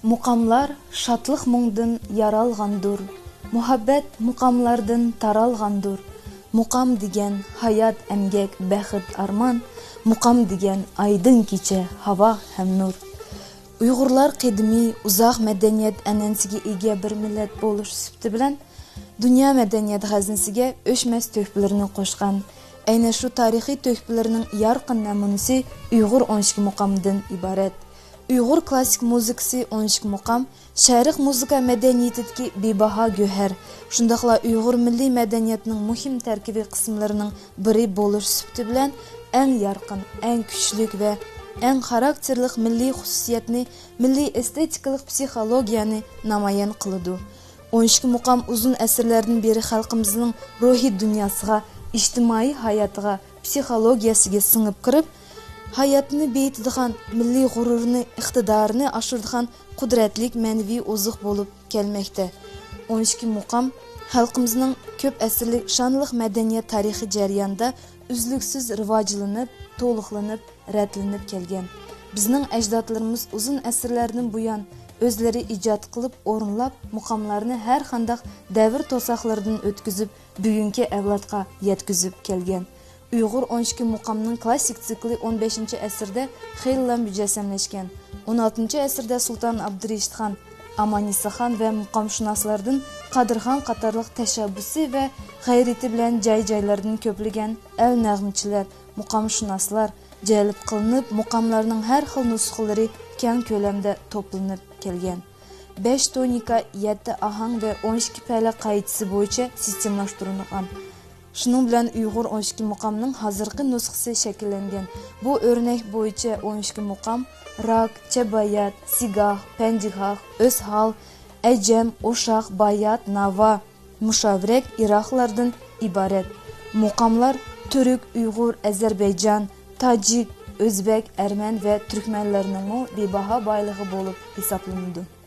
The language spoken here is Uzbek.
Muqamlar şatlıq мұңдың yaralğandır. Muhabbet muqamlardan taralğandır. Muqam degen hayat, əmgək, bəxit, arman. Muqam degen aydın kecha, hava hem nur. Uyg'urlar qadimiy, uzoq madaniyat an'anasiga ega bir millat bo'lish sifati bilan dunyo madaniyat g'aznasiga o'chmas to'hfalarni qo'shgan. Aynan shu tarixiy to'hfalarning yorqin namunasi Uyg'ur 12 muqamdan iborat. Uyg'ur klassik muzikasi 12 muqam sharq muzika madaniyatidagi bebaho go'har. Shundaqla Uyg'ur milliy madaniyatining muhim tarkibiy qismlarining biri bo'lish sifati bilan eng yorqin, eng kuchli va eng xarakterlik milliy xususiyatni, milliy estetikalik psixologiyani namoyon qiladi. 12 muqam uzun asrlardan beri xalqimizning ruhiy dunyosiga, ijtimoiy hayotiga, psixologiyasiga singib kirib, hayotni beyitadigan, milliy g'ururni, iqtidorini oshiradigan qudratli ma'naviy oziq bo'lib kelmoqda. 12 muqam xalqimizning ko'p asrlik shonliq madaniyat tarixi jarayonida uzluksiz rivojlanib, to'liqlanib, rətlənib kelgan. Bizning ajdodlarimiz uzun asrlardan buyon o'zlari ijod qilib, o'rinlab, muqamlarni har qanday davr to'saqlaridan o'tkazib, bugungi avlodga yetkazib kelgan. Uyg'ur 12 muqamning klassik sikli 15-asrda xeyli mujassamlashgan. 16-asrda Sultan Abdurashidxon, Amanisa-xon va muqamshunoslardan Qadirxon qatorliq tashabbusi va g'ayrati bilan joy-joylardan ko'plagan al-nag'michilar, muqamshunoslar jalb qilinib, muqamlarning har xil nusxalari keng ko'lamda to'planib kelgan. 5 tonika, 7 ahang va 12 pala qoidasi bo'yicha sistemlashtirilgan. Shuning bilan Uyg'ur 12 muqamning hozirgi nusxasi shakllangan. Bu o'rnak bo'yicha 12 muqam rak, chabayat, sigah, panjigah, o'shal, ajam, o'shaq, bayat, nava, mushavrek iroqlardan iborat. Muqamlar Türk, Uyg'ur, Ozarbayjon, Tojik, O'zbek, Arman va Turkmanlarning bebaho boyligi bo'lib hisoblanadi.